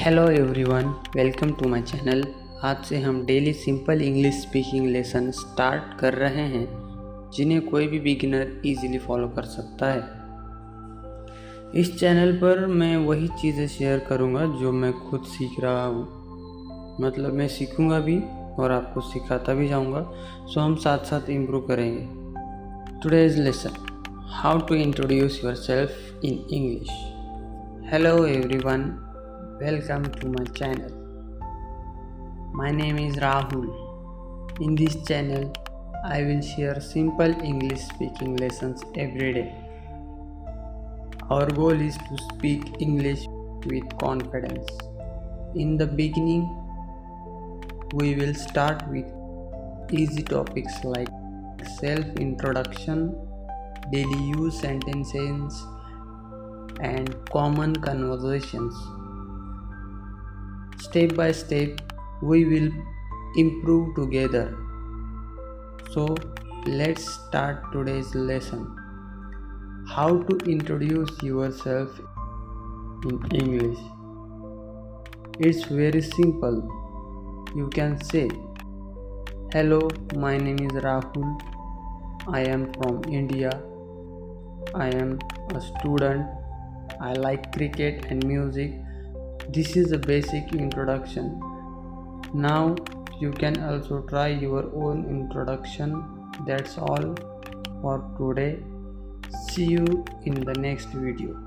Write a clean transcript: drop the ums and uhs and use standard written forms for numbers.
Hello everyone, welcome to my channel. आज से हम daily simple English speaking lesson start कर रहे हैं जिन्हें कोई भी बिगिनर इजीली फॉलो कर सकता है। इस चैनल पर मैं वही चीज़ें शेयर करूंगा जो मैं खुद सीख रहा हूँ। मतलब मैं सीखूंगा भी और आपको सिखाता भी जाऊंगा, सो हम साथ साथ इम्प्रूव करेंगे। Today's lesson, how to introduce yourself in English. Hello everyone, welcome to my channel. My name is Rahul. In this channel, I will share simple English speaking lessons every day. Our goal is to speak English with confidence. In the beginning, we will start with easy topics like self-introduction, daily use sentences, and common conversations. Step by step, we will improve together. So, let's start today's lesson. How to introduce yourself in English. It's very simple. You can say, "Hello, my name is Rahul. I am from India. I am a student. I like cricket and music." This is a basic introduction. Now you can also try your own introduction. That's all for today. See you in the next video.